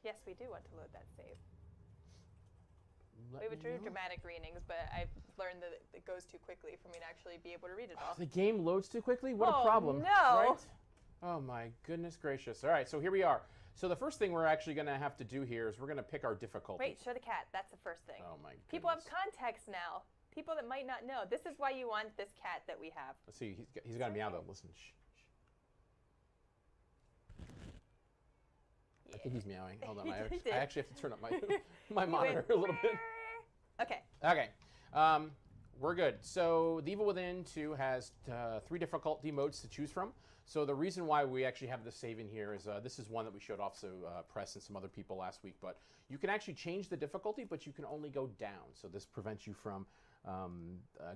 Yes, we do want to load that save. Let We would me do know. dramatic readings, but I've learned that it goes too quickly for me to actually be able to read it all. The game loads too quickly? What Oh, a problem. no. Right? Oh my goodness gracious. All right, so here we are. So the first thing we're actually going to have to do here is we're going to pick our difficulty. Wait, show the cat. That's the first thing. Oh my goodness. People have context now. People that might not know. This is why you want this cat that we have. Let's see. He's got to meow though. Listen. Shh. Yeah. I think he's meowing. Hold on. He I did. actually have to turn up my monitor a little bit. Okay. Okay. We're good. So The Evil Within 2 has 3 difficulty modes to choose from. So the reason why we actually have this save in here is this is one that we showed off to Press and some other people last week. But you can actually change the difficulty, but you can only go down. So this prevents you from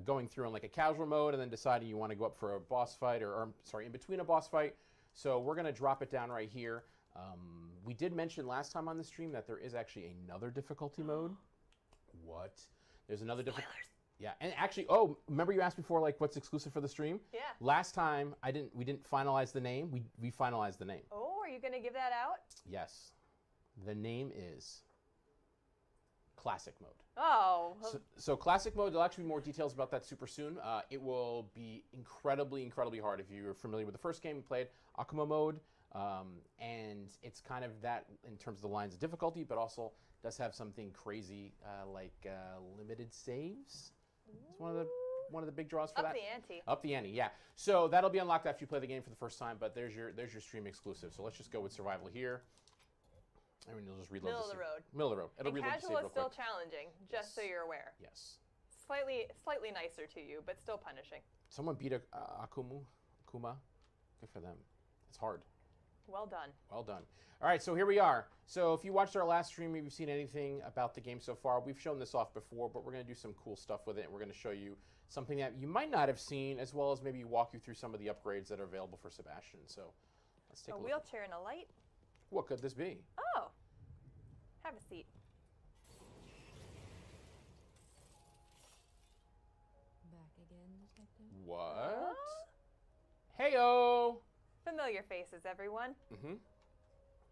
going through in like a casual mode and then deciding you want to go up for a boss fight or sorry, in between a boss fight. So we're going to drop it down right here. We did mention last time on the stream that there is actually another difficulty mode. What? There's another difficulty. Yeah, and actually, oh, remember you asked before, like, what's exclusive for the stream? Yeah. Last time, we didn't finalize the name. We finalized the name. Oh, are you going to give that out? Yes. The name is Classic Mode. Oh. So Classic Mode, there'll actually be more details about that super soon. It will be incredibly, incredibly hard. If you're familiar with the first game we played, Akuma Mode, and it's kind of that in terms of the lines of difficulty, but also does have something crazy like limited saves. It's one of the big draws for that. Up the ante. Up the ante, yeah. So that'll be unlocked after you play the game for the first time, but there's your stream exclusive. So let's just go with survival here. I mean, you'll just reload Middle of the road. Middle of the road. It'll And reload the save casual real is still quick. challenging, just so you're aware. Yes. Slightly nicer to you, but still punishing. Someone beat Akuma. Good for them. It's hard. Well done. Well done. All right, so here we are. So if you watched our last stream, if you've seen anything about the game so far, we've shown this off before, but we're going to do some cool stuff with it. And we're going to show you something that you might not have seen, as well as maybe walk you through some of the upgrades that are available for Sebastian. So let's take a look. Wheelchair and a light? What could this be? Oh. Have a seat. Back again, detective. What? Heyo! Familiar faces, everyone.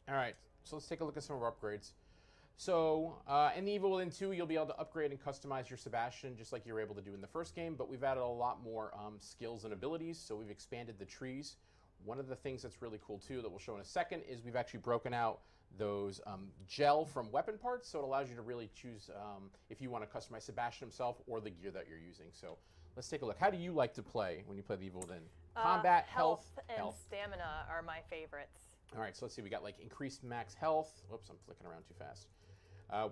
All right, so let's take a look at some of our upgrades. So in The Evil Within 2, you'll be able to upgrade and customize your Sebastian just like you were able to do in the first game, but we've added a lot more skills and abilities, so we've expanded the trees. One of the things that's really cool, too, that we'll show in a second is we've actually broken out those gel from weapon parts, so it allows you to really choose if you want to customize Sebastian himself or the gear that you're using. So let's take a look. How do you like to play when you play The Evil Within? Combat, health, and stamina are my favorites. All right, so let's see. We got like increased max health. Whoops, I'm flicking around too fast.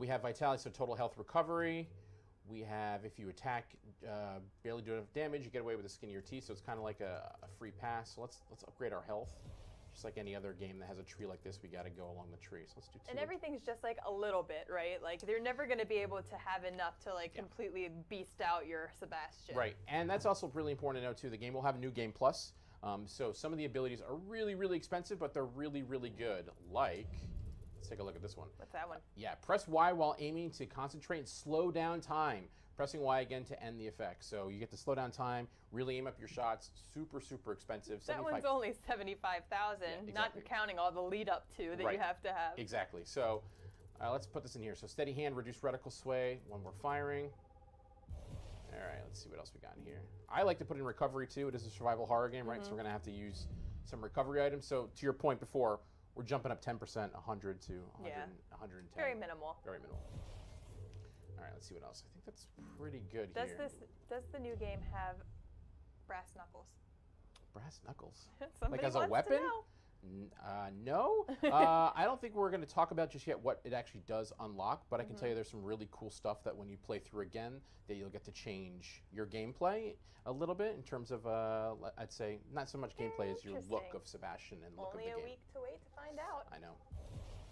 We have vitality, so total health recovery. We have if you attack, barely do enough damage, you get away with the skin of your teeth. So it's kind of like a free pass. So let's upgrade our health. Just like any other game that has a tree like this, we got to go along the tree. So let's do 2. And everything's just like a little bit, right? Like they're never going to be able to have enough to like completely beast out your Sebastian. Right, and that's also really important to know too. The game will have a new game plus. So some of the abilities are really, really expensive, but they're really, really good. Like, let's take a look at this one. What's that one? Yeah, press Y while aiming to concentrate and slow down time. Pressing Y again to end the effect. So you get to slow down time, really aim up your shots. Super, super expensive. That one's only 75,000, Yeah, exactly. not counting all the lead up to that you have to have. Exactly. So let's put this in here. So steady hand, reduce reticle sway when we're firing. All right, let's see what else we got in here. I like to put in recovery too. It is a survival horror game, right? So we're going to have to use some recovery items. So to your point before, we're jumping up 10%, 100 to 110. Very minimal. Very minimal. All right, let's see what else. I think that's pretty good Does here. Does the new game have brass knuckles? Brass knuckles? Somebody like as a wants weapon? to know. No. I don't think we're going to talk about just yet what it actually does unlock, but I can tell you there's some really cool stuff that when you play through again, that you'll get to change your gameplay a little bit in terms of, I'd say, not so much gameplay as your look of Sebastian and look Only of the a game. week to wait to find out. I know.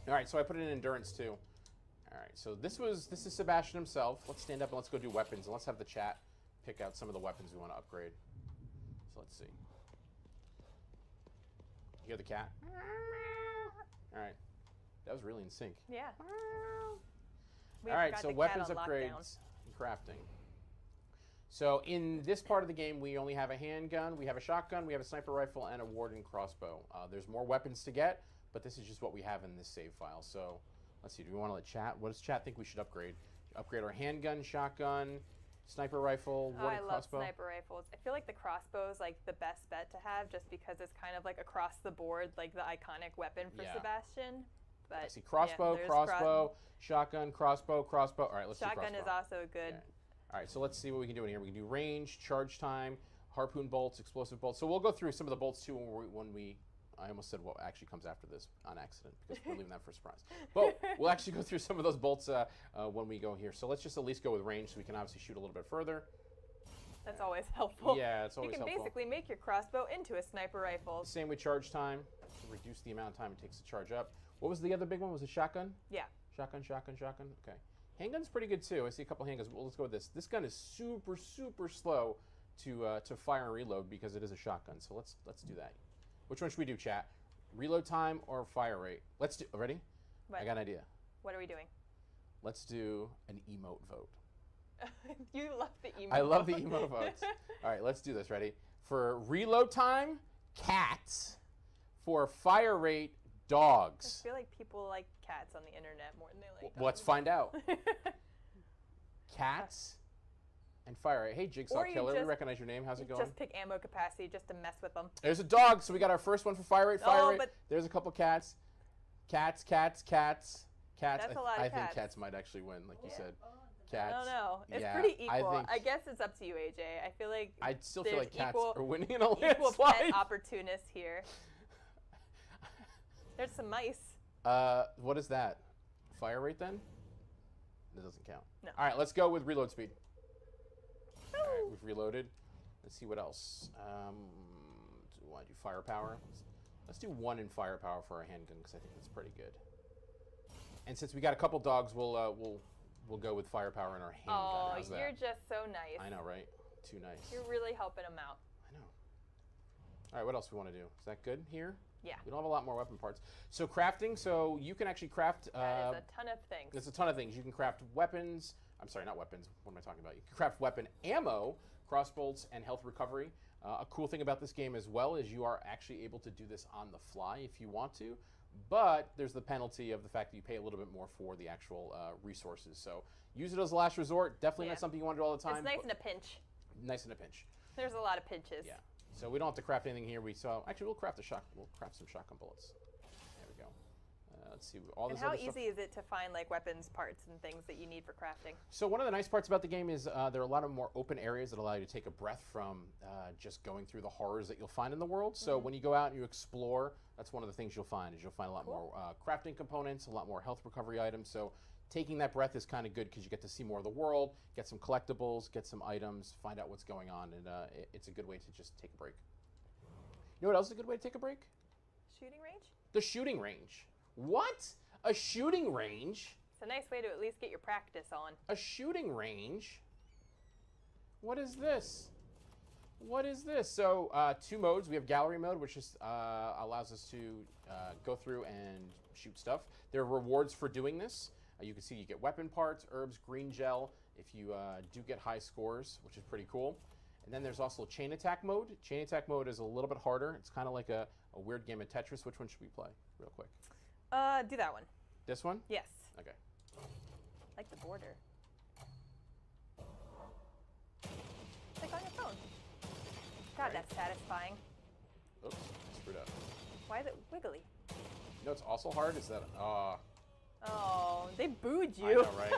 All right, so I put in endurance too. All right, so this is Sebastian himself. Let's stand up and let's go do weapons, and let's have the chat pick out some of the weapons we want to upgrade. So let's see. You hear the cat? All right. That was really in sync. Yeah. All right, so weapons upgrades and crafting. So in this part of the game, we only have a handgun, we have a shotgun, we have a sniper rifle, and a warding crossbow. There's more weapons to get, but this is just what we have in this save file. So Let's see. Do we want to let chat? What does chat think we should upgrade? Upgrade our handgun, shotgun, sniper rifle, Oh, water I love crossbow. sniper rifles. I feel like the crossbow is like the best bet to have, just because it's kind of like across the board, like the iconic weapon for Yeah. Sebastian. But I see crossbow, there's crossbow, shotgun, crossbow, crossbow. All right, let's do Shotgun crossbow. is also good. Yeah. All right, so let's see what we can do in here. We can do range, charge time, harpoon bolts, explosive bolts. So we'll go through some of the bolts too when we I almost said what actually comes after this on accident because we're leaving that for a surprise. But we'll actually go through some of those bolts when we go here. So let's just at least go with range so we can obviously shoot a little bit further. That's always helpful. Yeah, it's always You can helpful. basically make your crossbow into a sniper rifle. Same with charge time. To reduce the amount of time it takes to charge up. What was the other big one? Was it shotgun? Yeah. Shotgun, shotgun, shotgun. Okay. Handgun's pretty good too. I see a couple handguns. Well, let's go with this. This gun is super, super slow to fire and reload because it is a shotgun. So let's do that. Which one should we do, chat? Reload time or fire rate? Let's do. Ready? What? I got an idea. What are we doing? Let's do an emote vote. You love the emote. I love the emote votes. All right, let's do this. Ready? For reload time, cats. For fire rate, I dogs. feel like people like cats on the internet more than they like Let's find out. Cats and fire rate. Hey, Jigsaw Or you Killer, we just- recognize your name. How's it going? Just pick ammo capacity just to mess with them. There's a dog, so we got our first one for fire rate. Fire Oh, rate. but- There's a couple cats. Cats, cats, cats, cats. That's a lot of I think cats. cats might actually win, like you said. I Cats. don't know. It's Yeah, pretty equal. I think guess it's up to you, AJ. I feel like I still feel there's like cats equal- are winning in a equal landslide. pet opportunists here. There's some mice. What is that? Fire rate then? That doesn't count. No. All right, let's go with reload speed. All right, we've reloaded. Let's see what else. Do we want to do firepower? Let's do 1 in firepower for our handgun because I think that's pretty good. And since we got a couple dogs, we'll go with firepower in our handgun. Oh, How's that? you're just so nice. I know, right? Too nice. You're really helping them out. I know. All right, what else we want to do? Is that good here? Yeah. We don't have a lot more weapon parts. So crafting, so you can actually craft... That is a ton of things. There's a ton of things. You can craft weapons. I'm sorry, not weapons. What am I talking about? You can craft weapon ammo, crossbolts, and health recovery. A cool thing about this game as well is you are actually able to do this on the fly if you want to, but there's the penalty of the fact that you pay a little bit more for the actual resources. So use it as a last resort. Definitely Yeah. not something you want to do all the time. It's nice but in a pinch. nice in a pinch. There's a lot of pinches. Yeah. So we don't have to craft anything here. Actually, we'll craft some shotgun bullets. There we go. Let's see. All And this how other stuff. easy is it to find like weapons parts and things that you need for crafting? So one of the nice parts about the game is there are a lot of more open areas that allow you to take a breath from just going through the horrors that you'll find in the world. So when you go out and you explore, that's one of the things you'll find is you'll find a lot more crafting components, a lot more health recovery items. So taking that breath is kind of good because you get to see more of the world, get some collectibles, get some items, find out what's going on, and it's a good way to just take a break. You know what else is a good way to take a break? Shooting range? The shooting range. What? A shooting range? It's a nice way to at least get your practice on. A shooting range? What is this? What is this? So 2 modes. We have gallery mode, which just allows us to go through and shoot stuff. There are rewards for doing this. You can see you get weapon parts, herbs, green gel, if you do get high scores, which is pretty cool. And then there's also chain attack mode. Chain attack mode is a little bit harder. It's kind of like a weird game of Tetris. Which one should we play real quick? Do that one. This one? Yes. Okay. Like the border. Like on your phone. God, Right. that's satisfying. Oops, screwed up. Why is it wiggly? You know what's also hard is that, Oh, they booed I you. know, right?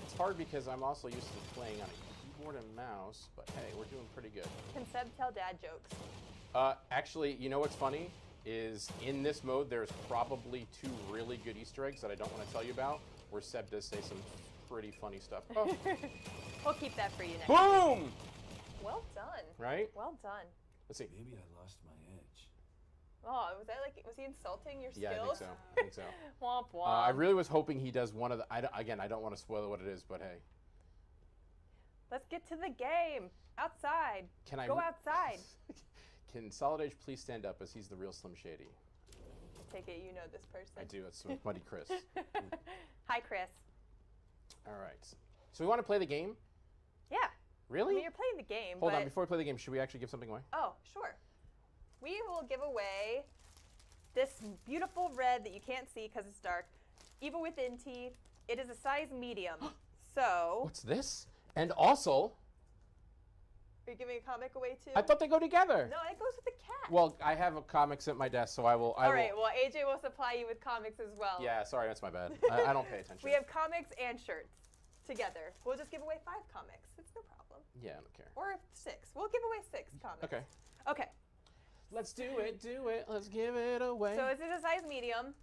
It's hard because I'm also used to playing on a keyboard and mouse, but hey, we're doing pretty good. Can Seb tell dad jokes? Actually, you know what's funny is in this mode, there's probably 2 really good Easter eggs that I don't want to tell you about, where Seb does say some pretty funny stuff. Oh, We'll keep that for you next. boom! Well done. Right? Well done. Let's see. Maybe I lost my edge. Oh, was he insulting your Yeah, I think skills? so. I think so. Womp womp. I really was hoping he does one of the. Again, I don't want to spoil what it is, but hey, Let's get to the game. Outside. can I Go outside. Can Solid Age please stand up as he's the real Slim Shady? Take it you know this person. I do. It's Muddy Chris. Hi, Chris. All right. So we want to play the game? Yeah. Really? I mean, you're playing the game, Hold but... on. Before we play the game, should we actually give something away? Oh, sure. We will give away this beautiful red that you can't see because it's dark. Evil Within tea. It is a size medium. So. What's this? And also, Are you giving a comic away too? I thought they go together. No, it goes with the cat. Well, I have comics at my desk, so I will. All right. Well, AJ will supply you with comics as well. Yeah, sorry, that's my bad. I don't pay attention. We have comics and shirts together. We'll just give away 5 comics. It's no problem. Yeah, I don't care. Or 6. We'll give away 6 comics. Okay. Okay. Let's do it. Let's give it away. So this is a size medium.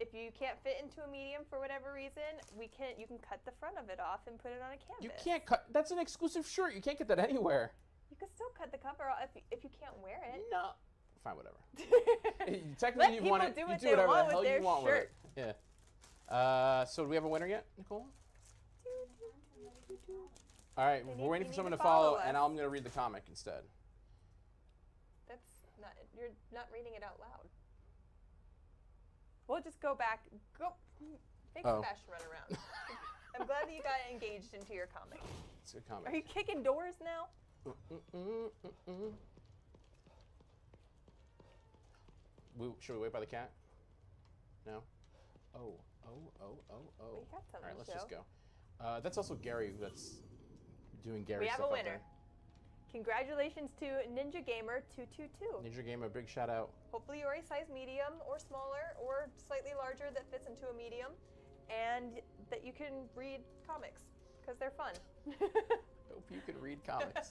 If you can't fit into a medium for whatever reason, you can cut the front of it off and put it on a canvas. You can't cut. That's an exclusive shirt. You can't get that anywhere. You can still cut the cover off if you can't wear it. No. Fine, whatever. Technically, you want it. Do you what do they whatever want the hell with their you want shirt. with it. Yeah. So do we have a winner yet, Nicole? All right, we're waiting for someone to follow, and I'm going to read the comic instead. That's not. You're not reading it out loud. We'll just go back. Make Sebastian run around. I'm glad that you got engaged into your comic. It's a good comic. Are you kicking doors now? Should we wait by the cat? No? Oh. We got something All right, let's to just show. go. That's also Gary that's doing Gary We have stuff a out winner. there. Congratulations to Ninja Gamer 222. Ninja Gamer, big shout out. Hopefully you're a size medium or smaller or slightly larger that fits into a medium, and that you can read comics because they're fun. Hope you can read comics.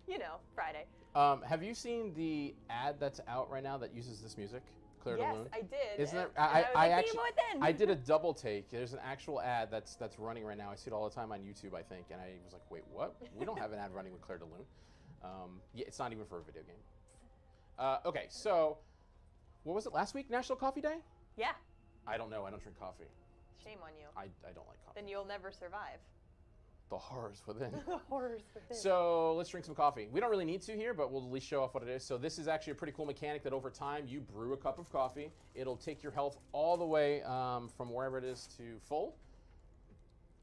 You know, Friday. Have you seen the ad that's out right now that uses this music? Clear to Yes, Loon? I did. Isn't it? I actually I did a double take. There's an actual ad that's running right now. I see it all the time on YouTube, I think, and I was like, wait, what? We don't have an ad running with Claire de Lune. Yeah, it's not even for a video game. Okay, so what was it last week? National Coffee Day? Yeah. I don't know. I don't drink coffee. Shame on you. I don't like coffee. Then you'll never survive. The horrors within. The horrors within. So let's drink some coffee. We don't really need to here, but we'll at least show off what it is. So this is actually a pretty cool mechanic that over time you brew a cup of coffee. It'll take your health all the way from wherever it is to full.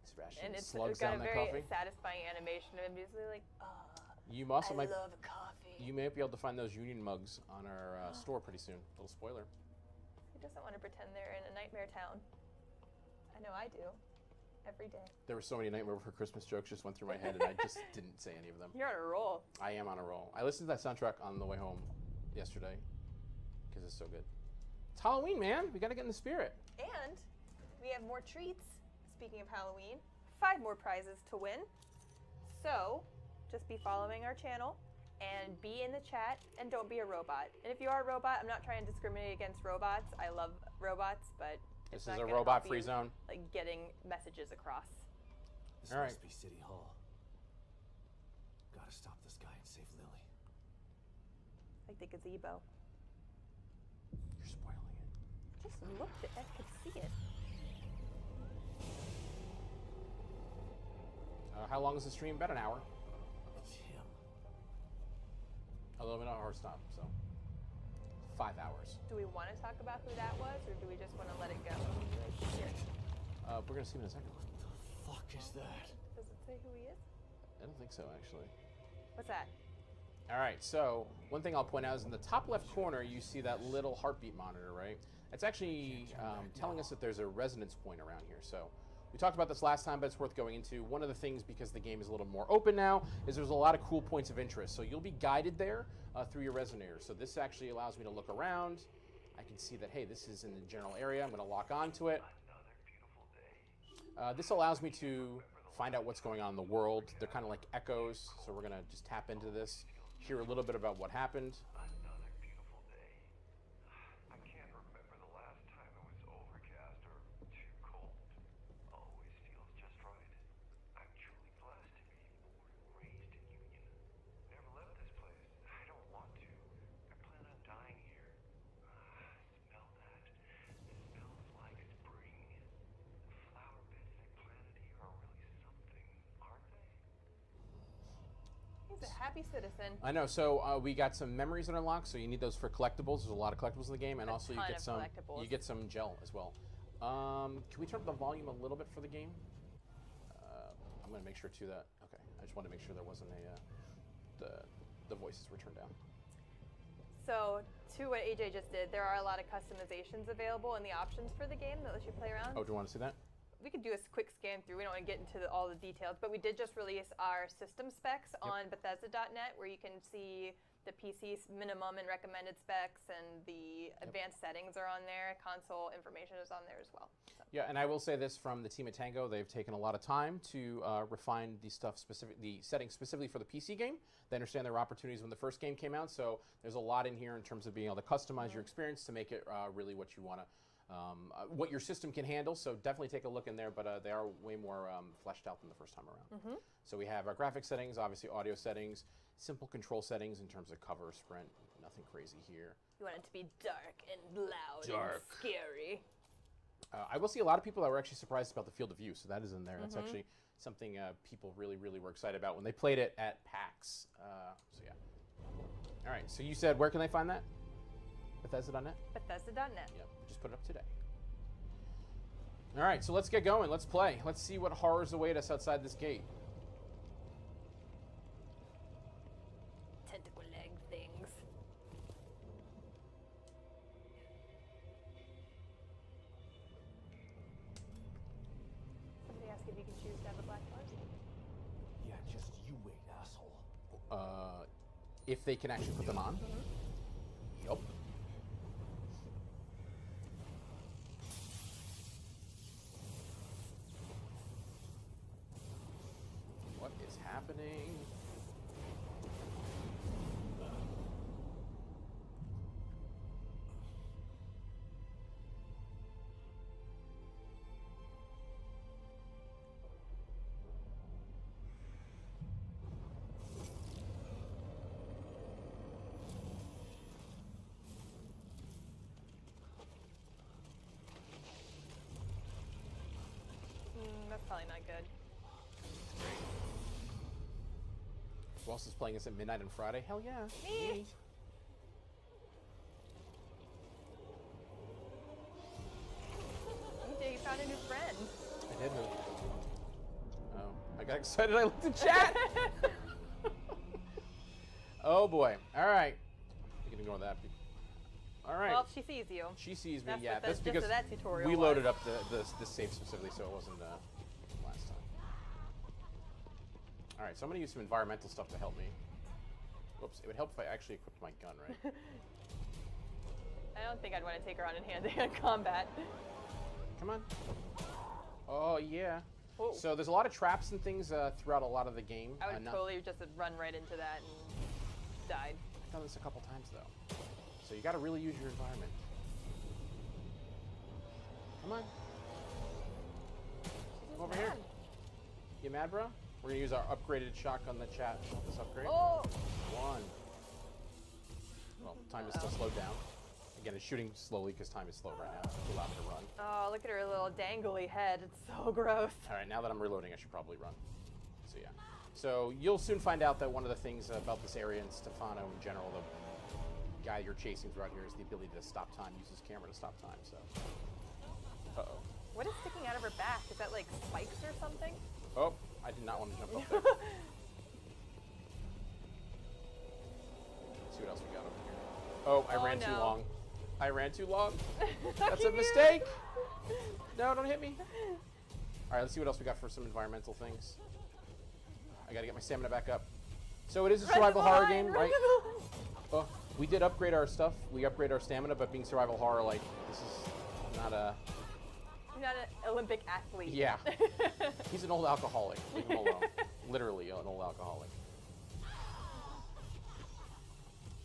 Sebastian and it's slugs got down a that very coffee. satisfying animation of him just like, You also I might love coffee. you may be able to find those Union mugs on our store pretty soon. Little spoiler. Who doesn't want to pretend they're in a nightmare town? I know I do. Every day. There were so many Nightmare Before Christmas jokes just went through my head, and I just didn't say any of them. You're on a roll. I am on a roll. I listened to that soundtrack on the way home yesterday because it's so good. It's Halloween, man. We got to get in the spirit. And we have more treats. Speaking of Halloween, 5 more prizes to win. So just be following our channel and be in the chat and don't be a robot. And if you are a robot, I'm not trying to discriminate against robots. I love robots, but This it's is not a gonna robot-free help you, zone. like getting messages across. This All right. must be City Hall. Gotta stop this guy and save Lily. Like the gazebo. You're spoiling it. Just looked at it, I could see it. How long is the stream? About an hour. It's him. A little bit of a hard stop, so 5 hours. Do we want to talk about who that was, or do we just want to let it go? Here. We're gonna see him in a second. What the fuck is that? Does it say who he is? I don't think so, actually. What's that? All right, so one thing I'll point out is in the top left corner, you see that little heartbeat monitor, right? It's actually telling us that there's a resonance point around here. So we talked about this last time, but it's worth going into. One of the things, because the game is a little more open now, is there's a lot of cool points of interest. So you'll be guided there through your resonator. So this actually allows me to look around. I can see that, hey, this is in the general area. I'm going to lock onto it. This allows me to find out what's going on in the world. They're kind of like echoes, so we're going to just tap into this, hear a little bit about what happened. Another beautiful day. I can't remember the last time it was overcast or too cold. Always feels just right. I'm truly blessed to be born and raised in Union. Never left this place. I don't want to. I plan on dying here. Smell that. It smells like spring. The flower beds they planted here are really something, aren't they? He's a happy citizen. I know. So we got some memories that are unlocked. So you need those for collectibles. There's a lot of collectibles in the game, and also you ton get of some. collectibles. You get some gel as well. Can we turn up the volume a little bit for the game? I'm going to make sure to that. Okay. I just wanted to make sure there wasn't a the voices were turned down. So to what AJ just did, there are a lot of customizations available in the options for the game that lets you play around. Oh, do you want to see that? We could do a quick scan through. We don't want to get into all the details, but we did just release our system specs on Bethesda.net, where you can see the PC's minimum and recommended specs, and the advanced settings are on there. Console information is on there as well. So. Yeah, and I will say this from the team at Tango, they've taken a lot of time to refine the settings specifically for the PC game. They understand there were opportunities when the first game came out, so there's a lot in here in terms of being able to customize your experience to make it really what you want to. What your system can handle, so definitely take a look in there, but they are way more fleshed out than the first time around. So we have our graphic settings, obviously audio settings, simple control settings in terms of cover, sprint, nothing crazy here. You want it to be dark and loud and scary. I will see a lot of people that were actually surprised about the field of view, so that is in there. That's actually something people really, really were excited about when they played it at PAX. So yeah. All right, so you said where can they find that? Bethesda.net? Bethesda.net. Yep, just put it up today. All right, so let's get going. Let's play. Let's see what horrors await us outside this gate. Tentacle leg things. Somebody asked if you can choose to have a black bar. Yeah, just you wait, asshole. If they can actually put them on? Yup. What is happening? That's probably not good. Who else is playing this at midnight on Friday? Hell yeah. Me. AJ, you found a new friend. I did move. Oh, I got excited. I looked at chat. Oh boy. All right. You can ignore that. All right. Well, she sees you. She sees me. That's Yeah, what the that's gist because of that tutorial we was. loaded up the save specifically, so it wasn't last time. All right, so I'm gonna use some environmental stuff to help me. Whoops! It would help if I actually equipped my gun, right? I don't think I'd want to take her on in hand-to-hand combat. Come on. Oh yeah. Whoa. So there's a lot of traps and things throughout a lot of the game. I would totally just run right into that and died. I've done this a couple times though. So you got to really use your environment. Come on. Come over here. You mad, bro? We're gonna use our upgraded shotgun that chat. This upgrade. Oh! One. Well, time is still slowed down. Again, it's shooting slowly because time is slow right now. To allow me to run. Oh, look at her little dangly head. It's so gross. All right, now that I'm reloading, I should probably run. So yeah. So you'll soon find out that one of the things about this area and Stefano in general, the guy you're chasing throughout here, is the ability to stop time. Use his camera to stop time. So. Uh-oh. What is sticking out of her back? Is that like spikes or something? Oh, I did not want to jump up there. Let's see what else we got over here. Oh, I ran too no. long. I ran too long. That's a mistake. No, don't hit me. All right, let's see what else we got for some environmental things. I gotta get my stamina back up. So it is a survival horror game, right? Oh, we did upgrade our stuff. We upgrade our stamina, but being survival horror, like, this is not a... You're not an Olympic athlete. Yeah. He's an old alcoholic. Leave him alone. Literally an old alcoholic.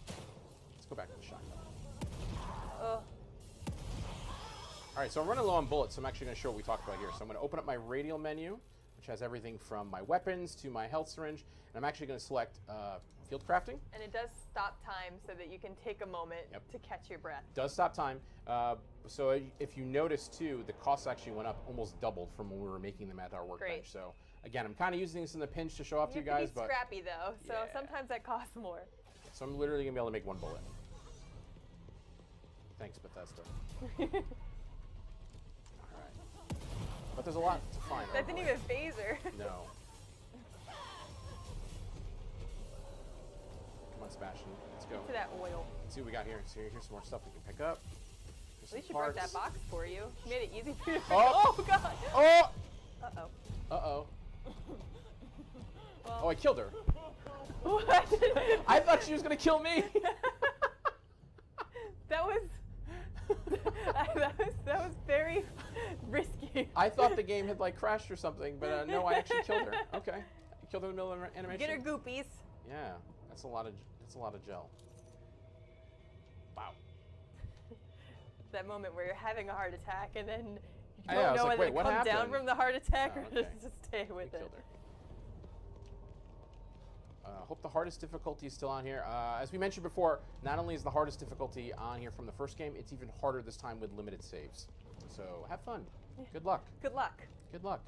Let's go back to the shotgun. All right, so I'm running low on bullets, so I'm actually going to show what we talked about here. So I'm going to open up my radial menu, which has everything from my weapons to my health syringe, and I'm actually going to select field crafting. And it does stop time so that you can take a moment to catch your breath. Does stop time. So if you notice too, the costs actually went up, almost doubled from when we were making them at our workbench. Great. So again, I'm kind of using this in the pinch to show off to you have guys, to be but scrappy though, so yeah. sometimes that costs more. So I'm literally gonna be able to make one bullet. Thanks, Bethesda. All right, but there's a lot to find. That didn't even phase her. No. Come on, Sebastian. Let's go. To that oil. Let's see what we got here. So here's some more stuff we can pick up. At least she broke that box for you. She made it easy for you to pick Oh! Oh, God. Oh! Uh-oh. Uh-oh. Well, Oh, I killed her. what? I thought she was going to kill me. That was very risky. I thought the game had like crashed or something, but no, I actually killed her. Okay. I killed her in the middle of animation. Get her goopies. Yeah. That's a lot of gel. Wow. That moment where you're having a heart attack and then you Yeah, I don't was know like, whether wait, what to come down happened? from the heart attack Oh, or okay. just stay with We it. killed her. Hope the hardest difficulty is still on here. As we mentioned before, not only is the hardest difficulty on here from the first game, it's even harder this time with limited saves. So have fun. Good luck. Good luck. Good luck.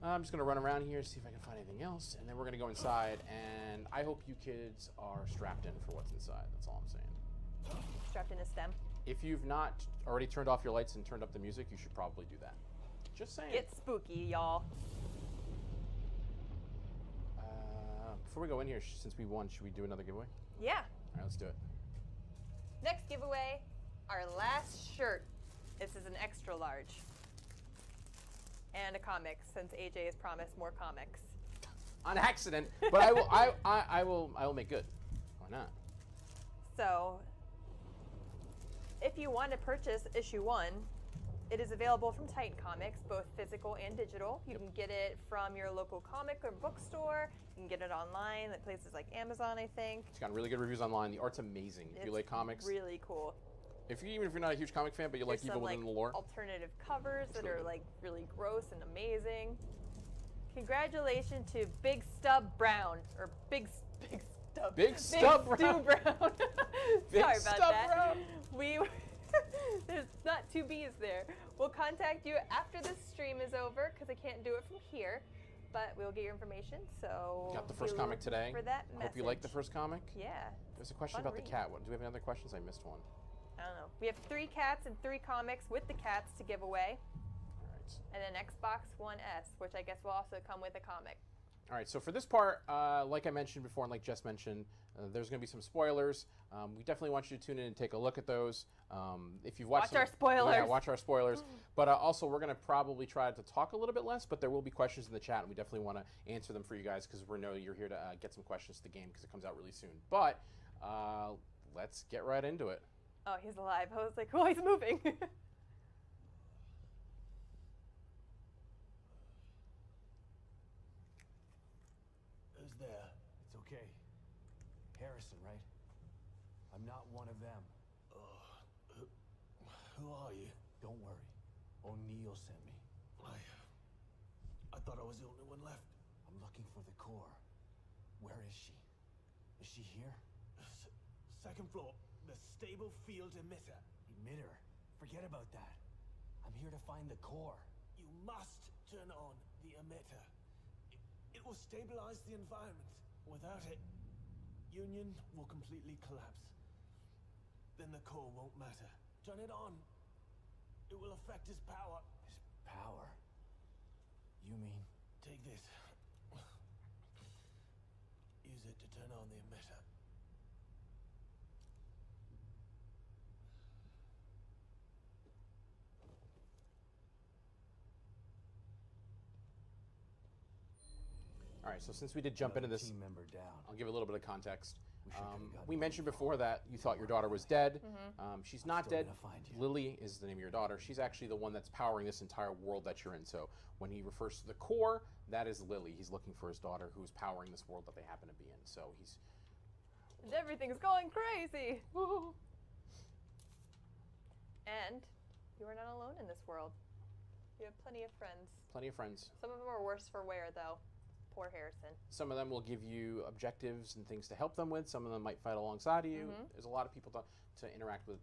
I'm just going to run around here, see if I can find anything else, and then we're going to go inside, and I hope you kids are strapped in for what's inside. That's all I'm saying. Strapped in a stem. If you've not already turned off your lights and turned up the music, you should probably do that. Just saying. Get spooky, y'all. Before we go in here, since we won, should we do another giveaway? Yeah. All right, let's do it. Next giveaway, our last shirt. This is an extra large. And a comic, since AJ has promised more comics. On accident, but I will make good. Why not? So, if you want to purchase issue 1, it is available from Titan Comics, both physical and digital. You can get it from your local comic or bookstore. You can get it online at places like Amazon, I think. It's gotten really good reviews online. The art's amazing. If you like comics, really cool. even if you're not a huge comic fan, but you like There's Evil some Within the lore. alternative covers that really are good. like really gross and amazing. Congratulations to Big Stub Brown or Big Stub. Big Stub Stu Brown. Brown. Big Sorry about Stub that. Brown. There's not 2 B's there. We'll contact you after this stream is over because I can't do it from here, but we'll get your information. So Got the first we comic look today. For that Hope you like the message. first comic. Yeah. There's a question Fun about the read. cat. What, do we have any other questions? I missed one. I don't know. We have 3 cats and 3 comics with the cats to give away, All right. and an Xbox One S, which I guess will also come with a comic. All right, so for this part, like I mentioned before and like Jess mentioned, there's going to be some spoilers. We definitely want you to tune in and take a look at those. If you've watched Watch our spoilers. Yeah, watch our spoilers. But also, we're going to probably try to talk a little bit less, but there will be questions in the chat, and we definitely want to answer them for you guys because we know you're here to get some questions to the game because it comes out really soon. But let's get right into it. Oh, he's alive. I was like, oh, he's moving. Who's there? It's okay. Harrison, right? I'm not one of them. Who are you? Don't worry. O'Neill sent me. I thought I was the only one left. I'm looking for the core. Where is she? Is she here? Second floor, the stable field emitter. Emitter. Forget about that. I'm here to find the core. You must turn on the emitter. It will stabilize the environment. Without it, Union will completely collapse. Then the core won't matter. Turn it on. It will affect his power. His power? You mean? Take this. Use it to turn on the emitter. All right, so since we did jump into Another this, team member down. I'll give a little bit of context. We should could've gotten We away mentioned before. before that you thought your daughter was dead. She's not Still dead. gonna find you. Lily is the name of your daughter. She's actually the one that's powering this entire world that you're in. So when he refers to the core, that is Lily. He's looking for his daughter who's powering this world that they happen to be in. So he's... And everything's going crazy. And you are not alone in this world. You have plenty of friends. Plenty of friends. Some of them are worse for wear, though. Poor Harrison. Some of them will give you objectives and things to help them with. Some of them might fight alongside of you. There's a lot of people to interact with.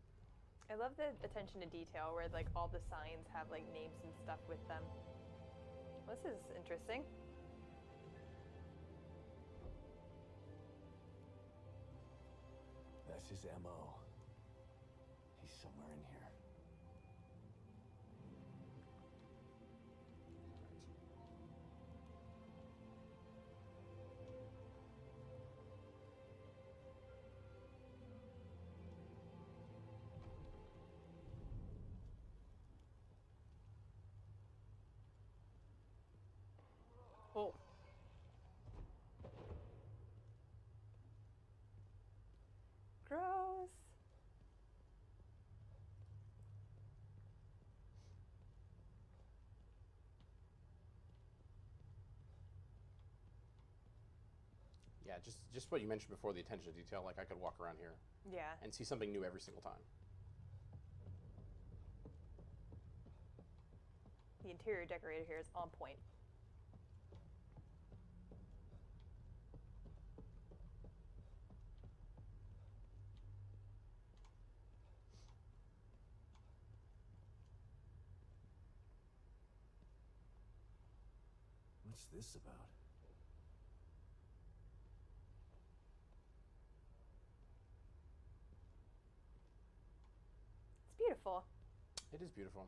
I love the attention to detail where like all the signs have like names and stuff with them. This is interesting. That's his MO. He's somewhere in here. Yeah, just what you mentioned before, the attention to detail. Like I could walk around here Yeah. and see something new every single time. The interior decorator here is on point. What's this about? It's beautiful. It is beautiful.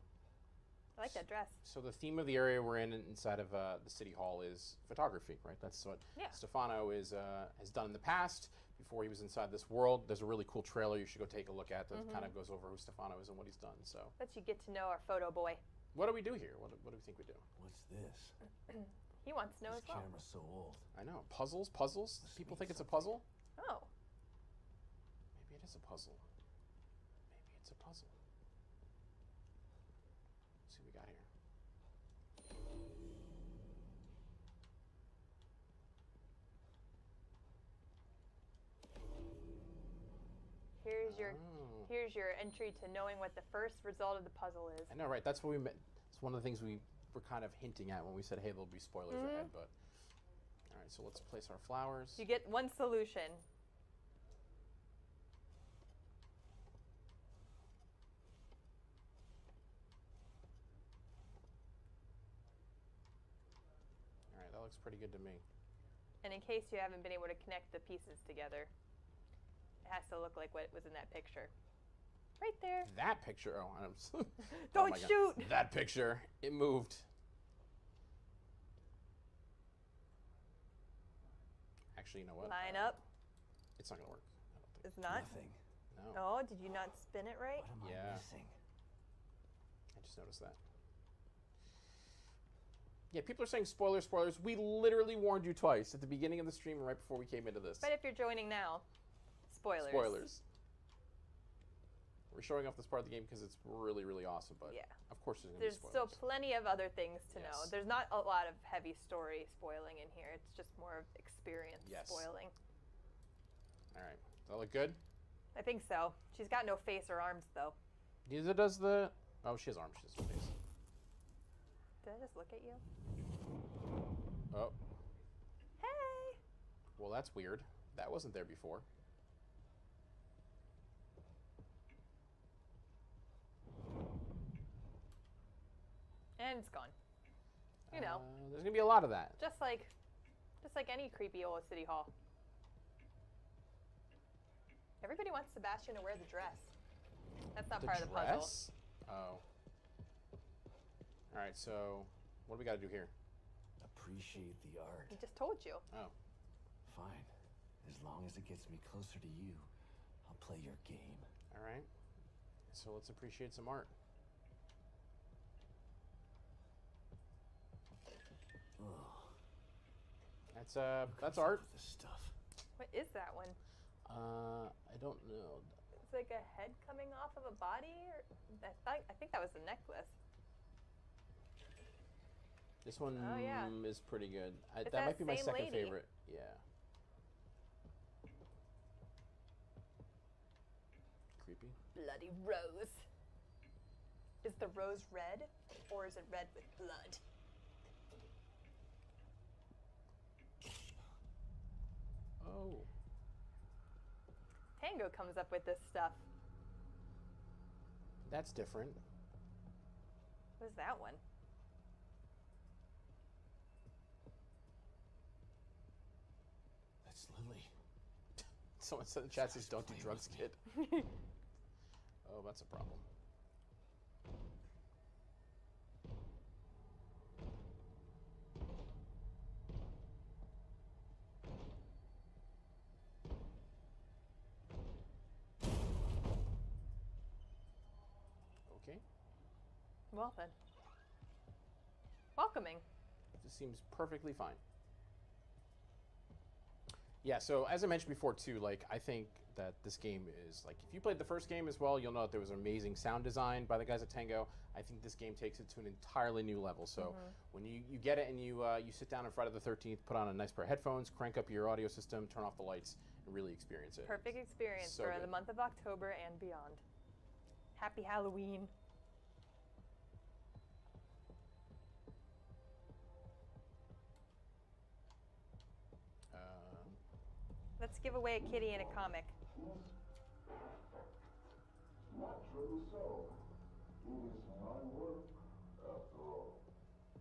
I like that dress. So the theme of the area we're in inside of the city hall is photography, right? That's what Stefano has done in the past before he was inside this world. There's a really cool trailer you should go take a look at that kind of goes over who Stefano is and what he's done. So Let you get to know our photo boy. what do we do here? What do we think we do? What's this? He wants to know This as well. camera's so old. I know. Puzzles? Must People mean think it's a something. puzzle? Oh. Maybe it is a puzzle. Maybe it's a puzzle. Let's see what we got here. Here's your entry to knowing what the first result of the puzzle is. I know, right? That's what we meant. It's one of the things we were kind of hinting at when we said, hey, there'll be spoilers ahead, but... All right, so let's place our flowers. You get one solution. All right, that looks pretty good to me. And in case you haven't been able to connect the pieces together, it has to look like what was in that picture. Right there. That picture, oh, I'm oh Don't my God. shoot! That picture, it moved. Actually, you know what? Line up. It's not gonna work. I don't think. It's not? Nothing. No. Oh, did you not spin it right? What am Yeah. I missing? I just noticed that. Yeah, people are saying spoilers, spoilers. We literally warned you twice at the beginning of the stream and right before we came into this. But if you're joining now, spoilers. Spoilers. We're showing off this part of the game because it's really, really awesome. But Yeah. of course, there's gonna There's be still spoilers. plenty of other things to know. Yes. There's not a lot of heavy story spoiling in here. It's just more of experience Yes. spoiling. All right, does that look good? I think so. She's got no face or arms, though. Neither does the. Oh, she has arms. She has no face. Did I just look at you? Oh, Hey! well, that's weird. That wasn't there before. And it's gone. You know, There's gonna be a lot of that. just like any creepy old city hall. Everybody wants Sebastian to wear the dress. That's not The part of the puzzle. dress? Oh. All right, so what do we got to do here? Appreciate the art. He just told you. Oh, Fine. As long as it gets me closer to you, I'll play your game. all right. So let's appreciate some art. Ugh. That's art. With this stuff. What is that one? I don't know. It's like a head coming off of a body, or I think that was the necklace. This one Oh, yeah. is pretty good. It's That might that be my same second lady. favorite. Yeah. Creepy. Bloody rose. Is the rose red, or is it red with blood? Oh. Tango comes up with this stuff. That's different. What is that one? That's Lily. Someone said in the chat says, "Don't do Playing drugs, with kid." me. Oh, that's a problem. Okay. Well then. Welcoming. This seems perfectly fine. Yeah, so as I mentioned before too, like I think that this game is like if you played the first game as well, you'll know that there was amazing sound design by the guys at Tango. I think this game takes it to an entirely new level. So when you get it and you sit down in front of the 13th, put on a nice pair of headphones, crank up your audio system, turn off the lights, and really experience it. Perfect experience So for good. the month of October and beyond. Happy Halloween. Let's give away a kitty and a comic. Naturally so. It is my work, after all.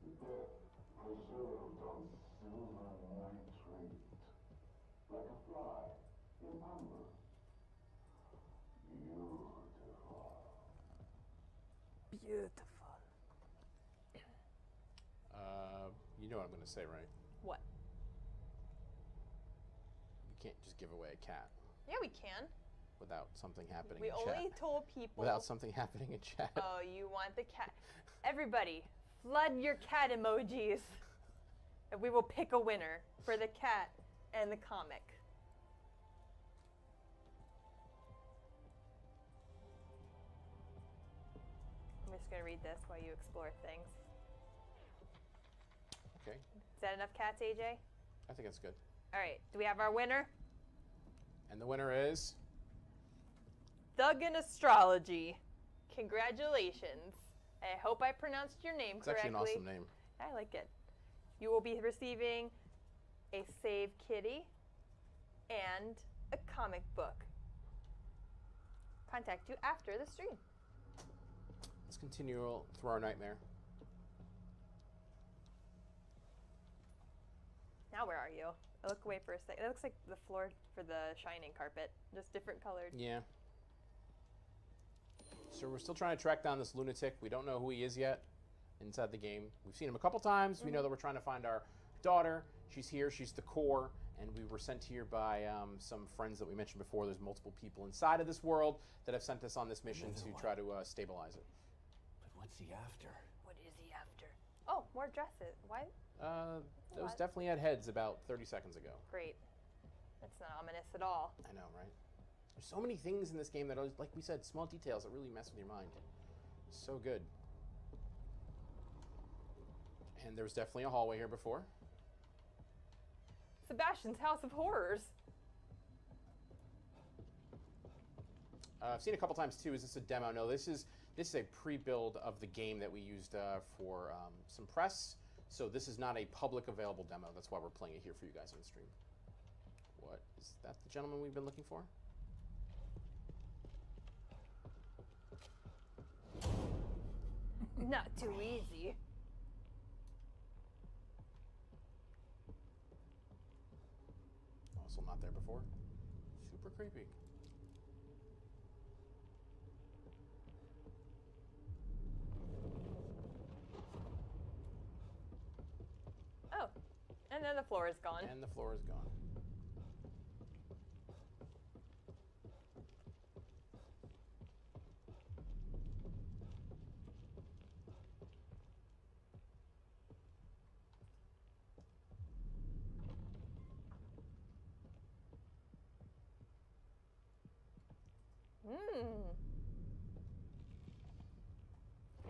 They're preserved on silver nitrate, like a fly in amber. Beautiful. Beautiful. You know what I'm going to say, right? What? You can't just give away a cat Yeah, we can. without something happening We in only chat. told people. Without something happening in chat. Oh, you want the cat? Everybody, flood your cat emojis, and we will pick a winner for the cat and the comic. I'm just gonna read this while you explore things. Okay, Is that enough cats, AJ? I think that's good. All right. Do we have our winner? And the winner is Thug in Astrology. Congratulations. I hope I pronounced your name it's correctly. actually an awesome name. I like it. You will be receiving a Save Kitty and a comic book. Contact you after the stream. Let's continue through our nightmare. Now where are you? I look away for a second. It looks like the floor for the Shining carpet, just different colored. Yeah. So we're still trying to track down this lunatic. We don't know who he is yet inside the game. We've seen him a couple times. We know that we're trying to find our daughter. She's here. She's the core. And we were sent here by some friends that we mentioned before. There's multiple people inside of this world that have sent us on this mission to try to stabilize it. But what's he after? What is he after? Oh, more dresses. Why? Those What? definitely had heads about 30 seconds ago. Great. That's not ominous at all. I know, right? There's so many things in this game that are, like we said, small details that really mess with your mind. So good. And there was definitely a hallway here before. Sebastian's House of Horrors. I've seen a couple times too. Is this a demo? No, this is a pre-build of the game that we used for some press. So this is not a public available demo. That's why we're playing it here for you guys on the stream. What is that? The gentleman we've been looking for? Not too easy. Also not there before. Super creepy. Oh, and then the floor is gone. And the floor is gone.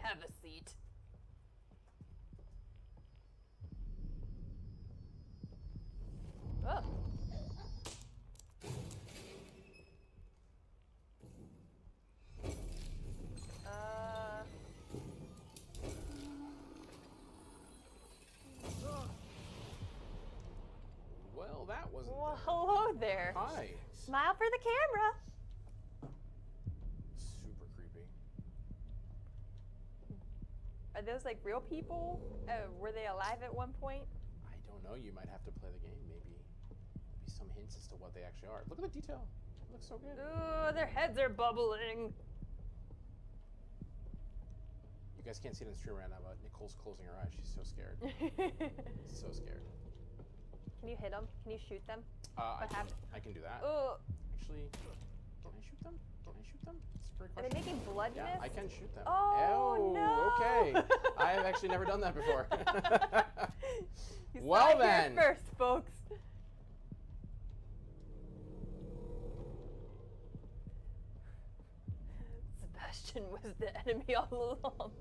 Have a seat. Oh. Well, that wasn't Well, there. hello there. Hi. Smile for the camera. Super creepy. Are those like real people? Were they alive at one point? I don't know. You might have to play the game. Maybe some hints as to what they actually are. Look at the detail. It looks so good. Ooh, their heads are bubbling. You guys can't see it on the stream right now, but Nicole's closing her eyes. She's so scared. So scared. Can you hit them? Can you shoot them? I happened? can do that. Oh, Actually, can I shoot them? Can I shoot them? That's a great are question. they making blood Yeah, mist? I can shoot them. Oh, no. Okay. I have actually never done that before. You Well saw it here then. first, folks. Sebastian was the enemy all along.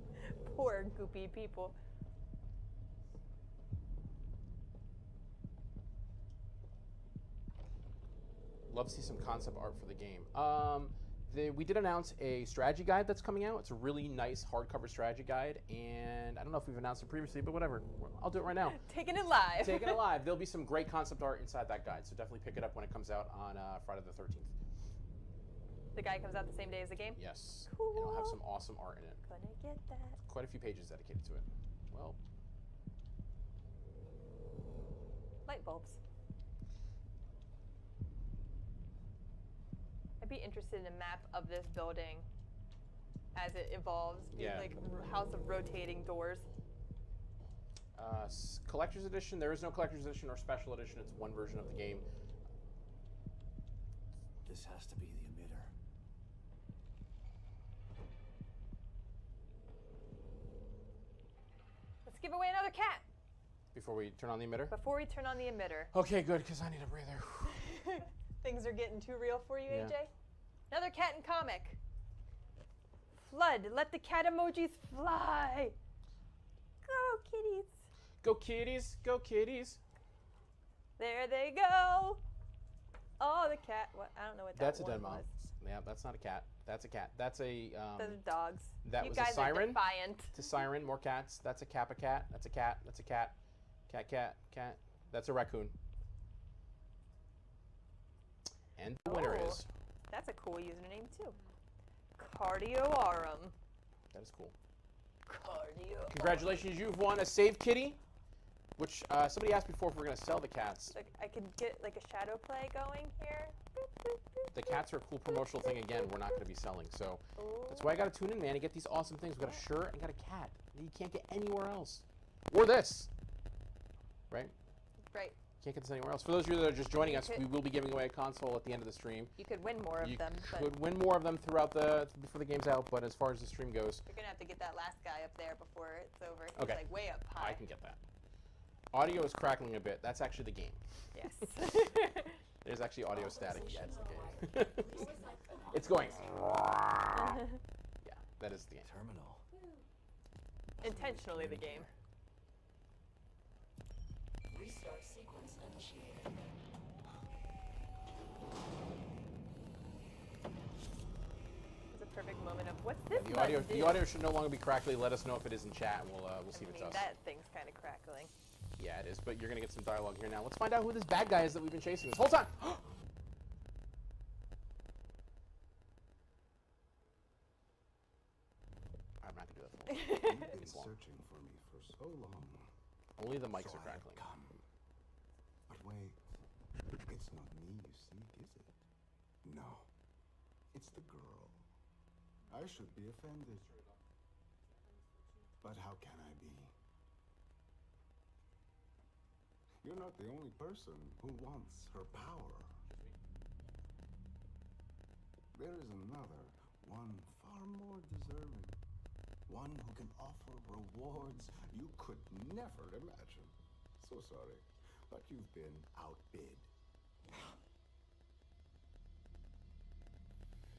Poor goopy people. Love to see some concept art for the game. We did announce a strategy guide that's coming out. It's a really nice hardcover strategy guide, and I don't know if we've announced it previously, but whatever. I'll do it right now. Taking it live. Taking it live. There'll be some great concept art inside that guide, so definitely pick it up when it comes out on Friday the 13th. The guy comes out the same day as the game? Yes. Cool. And it'll have some awesome art in it. Gonna get that. Quite a few pages dedicated to it. Well, Light bulbs. I'd be interested in a map of this building as it evolves. Yeah. Like house of rotating doors. collector's edition. There is no collector's edition or special edition. It's one version of the game. This has to be the emitter. Let's give away another cat Before we turn on the emitter. before we turn on the emitter. Okay, good, because I need a breather. Things are getting too real for you, Yeah. AJ? Another cat in comic. Flood, let the cat emojis fly. Go, kitties. Go kitties, go kitties. There they go. Oh, the cat. What? I don't know what that That's a one dead mom. was. Yeah, that's not a cat. That's a cat. That's a Those are dogs. that you was a guys siren? are defiant. it's a siren. More cats. That's a kappa cat. That's a cat. That's a cat. Cat. That's a raccoon. And the winner Oh. is. That's a cool username too. Cardioarum. That is cool. Cardio. Congratulations, you've won a save kitty, which somebody asked before if we're going to sell the cats. Like I could get like a shadow play going here. Boop, boop, boop. The cats are a cool promotional thing. Again, we're not going to be selling. So Ooh. that's why I got to tune in, man, and get these awesome things. We got a shirt and got a cat that you can't get anywhere else. Or this. Right? Right. Can't get this anywhere else. For those of you that are just joining You us, could- we will be giving away a console at the end of the stream. You could win more of You them, but could win more of them throughout before the game's out, but as far as the stream goes, you're gonna have to get that last guy up there before it's over. He's Okay. like way up high. I can get that. Audio is crackling a bit. That's actually the game. Yes. There's actually audio static. Yeah, it's the game. It's going. Yeah, that is the game. Terminal. Intentionally the game. Restart sequence initiated. It's a perfect moment of what's this The button audio, do? the audio should no longer be crackly. Let us know if it is in chat, and we'll see if I it's mean, us. that thing's kind of crackling. Yeah, it is. But you're gonna get some dialogue here now. Let's find out who this bad guy is that we've been chasing this whole time. I'm not gonna do that. For You've been It's long. searching for me for so long. Only the mics So are I have crackling. come. But wait, it's not me you seek, is it? No, it's the girl. I should be offended. But how can I be? You're not the only person who wants her power. There is another, one far more deserving. One who can offer rewards you could never imagine. So sorry, but you've been outbid.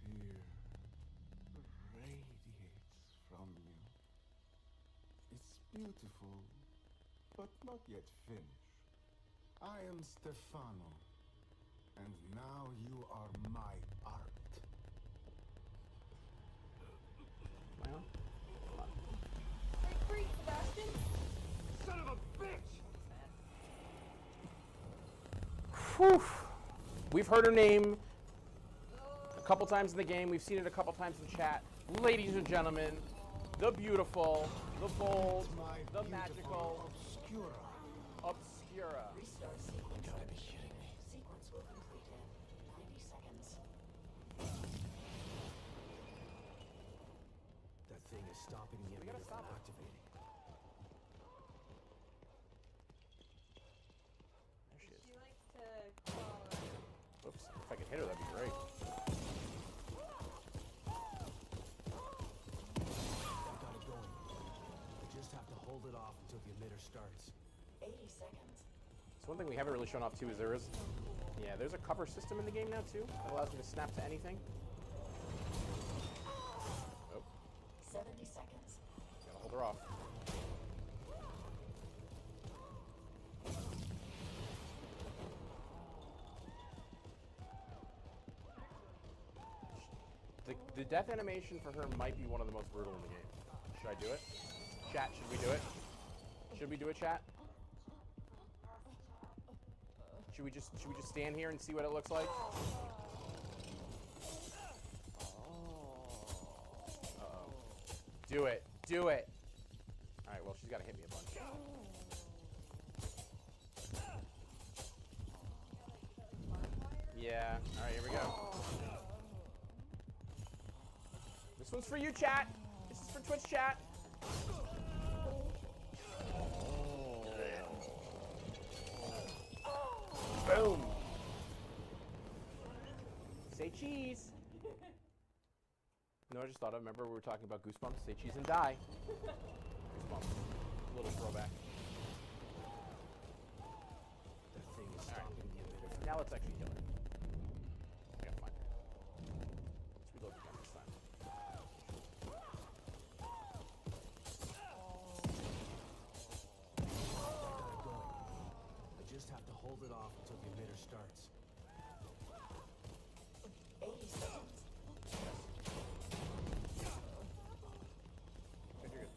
Fear radiates from you. It's beautiful, but not yet finished. I am Stefano, and now you are my art. Well, Break free, Sebastian. Son of a bitch! whew. We've heard her name a couple times in the game. We've seen it a couple times in chat. Ladies and gentlemen, the beautiful, the bold, My the beautiful magical Obscura. Obscura. Restart sequence. You gotta be kidding me. Sequence will complete in 90 seconds. That thing is stopping the emitter from activating. There she is. She likes to call. Oops. If I could hit her, that'd be great. I've got it going. We just have to hold it off until the emitter starts. 80 seconds. So one thing we haven't really shown off too is there's a cover system in the game now too that allows me to snap to anything. death animation for her might be one of the most brutal in the game. Should I do it? Chat, should we do it? Should we do it, chat? Should we just stand here and see what it looks like? Uh-oh. Do it. Do it. All right, well, she's got to hit me a bunch. Yeah. All right, here we go. This one's for you, chat. This is for Twitch chat. Boom. Say cheese. No, I just thought of. Remember we were talking about Goosebumps? Say cheese and die. Goosebumps. A little throwback. The thing is stopping the emitter. Now let's actually kill her. Okay, fine. Let's reload the gun this time. I just have to hold it off until the emitter starts. 80 seconds. Good, you're good.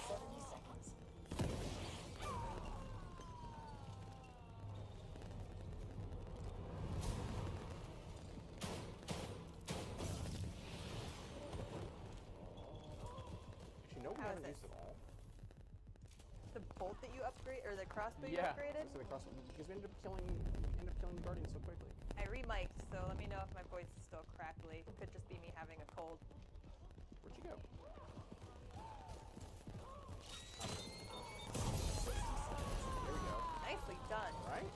70 seconds. Actually, no, we How is haven't it? used it all. The bolt that you upgrade, or the crossbow you Yeah, upgraded? so the crossbow, because we ended up killing the guardian so quickly. I remiked, so let me know if my voice is still crackly. It could just be me having a cold. Where'd you go? There we go. Nicely done. Right?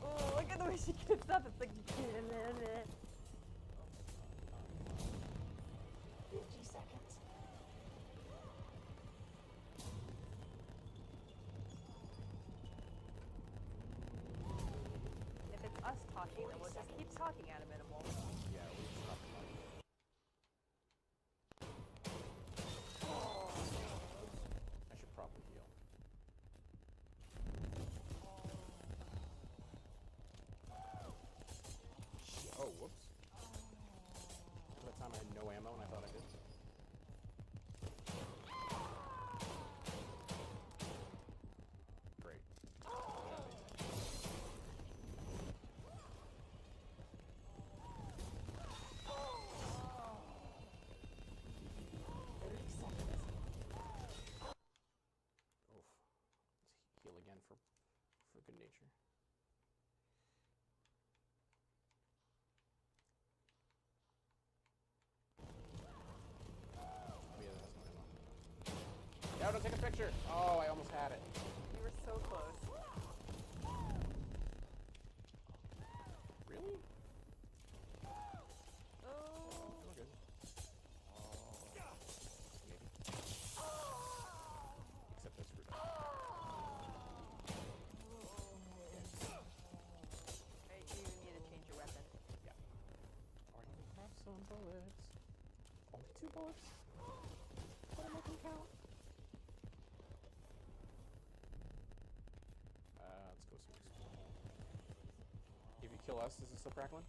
Oh, look at the way she gets up. It's like. 50 seconds. If it's us talking, then we'll just keep talking at a minimal. Yeah, we stopped the money. I should probably heal. Oh, whoops. That time I had no ammo and I thought I did. Great. Oof. Let's heal again for good nature. Yeah, that's no ammo. No, don't take a picture. Oh, I almost had it. You were so close. Really? Oh. We're good. Maybe. Except I screwed up. Right, you need to change your weapon. Yeah. Or you have some bullets. Only 2 bullets. But I'm making count. Let's go some. If you kill us, is this still crackling? Did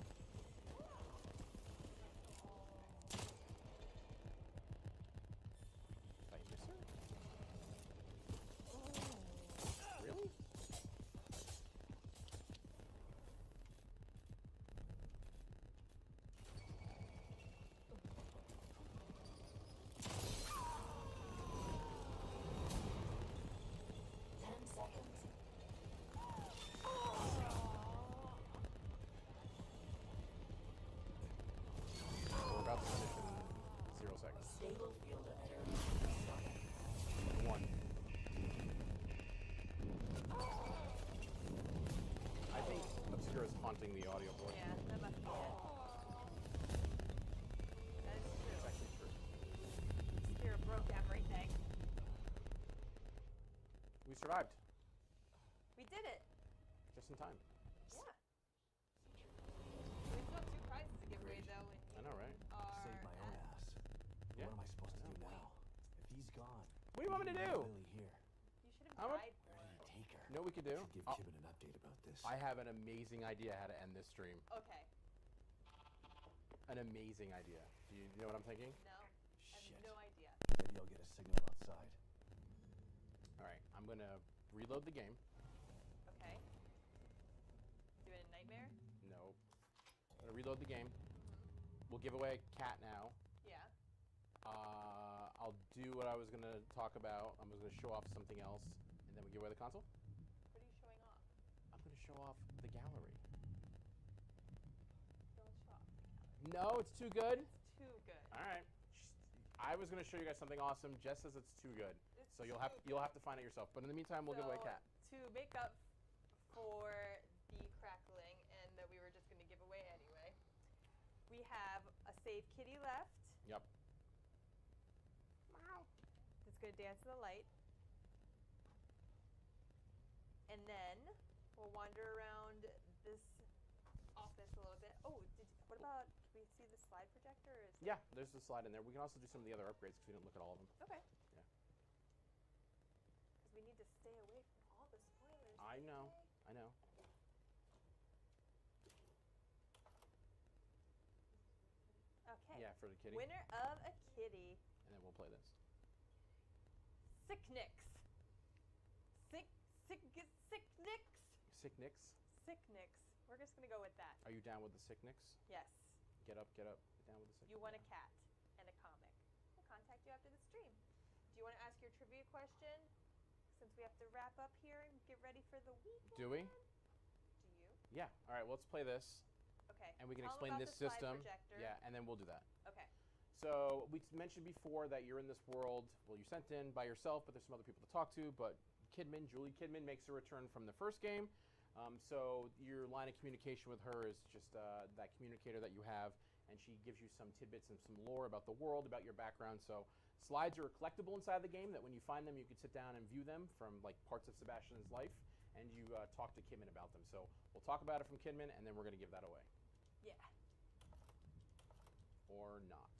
I miss her? Really? We're about to finish in 0 seconds. Stable field emitter. 1. I think Obscura is haunting the audio board. Yeah, that must be it. That is It's true. actually true. Spirit broke everything. We survived. We did it. Just in time. Yeah. We still have 2 prizes to give away, though. I know, right? Save my own ass. Yeah. What am I supposed to I do know. now? If he's gone, What do you want me to do? Lily here. You should How have much- died. Where did he take her? No, we could could do? Should give Oh, Kibben an update about this. I have an amazing idea how to end this stream. Okay. An amazing idea. Do you know what I'm thinking? No. I Shit. have no idea. Maybe I'll get a signal outside. All right, I'm gonna reload the game. Okay. Doing a nightmare? No. I'm gonna reload the game. We'll give away a cat now. Yeah. I'll do what I was gonna talk about. I'm gonna show off something else, and then we give away the console. What are you showing off? I'm gonna show off the gallery. Don't show off. No, it's too good. It's too good. All right. I was gonna show you guys something awesome. Jess says it's too good, It's so you'll too have to find it yourself. But in the meantime, we'll give away a cat. To make up for the crackling and that we were just going to give away anyway, we have a save kitty left. Yep. That's going to dance in the light. And then we'll wander around this office a little bit. Oh, what about, can we see the slide projector? Or is Yeah, there's the slide in there. We can also do some of the other upgrades because we didn't look at all of them. Okay. Yeah. Because we need to stay away from all the spoilers. I know. today. I know. Okay. Yeah, for the kitty. Winner of a kitty. And then we'll play this. Sicknix. Sicknix. Sick Nicks. Sicknix. We're just going to go with that. Are you down with the Sick Nicks? Yes. Get up, get up. Get down with the Sick You want a cat and a comic. We'll contact you after the stream. Do you want to ask your trivia question? Since we have to wrap up here and get ready for the weekend. Do we? Do you? Yeah. All right, well, let's play this. Okay. And we can Tell 'em explain about this the slide system. projector. Yeah, and then we'll do that. Okay. So we mentioned before that you're in this world. Well, you sent in by yourself, but there's some other people to talk to. But Julie Kidman makes a return from the first game. So your line of communication with her is just that communicator that you have, and she gives you some tidbits and some lore about the world, about your background. So slides are collectible inside the game that when you find them, you can sit down and view them from like parts of Sebastian's life, and you talk to Kidman about them. So we'll talk about it from Kidman, and then we're going to give that away. Yeah. Or not.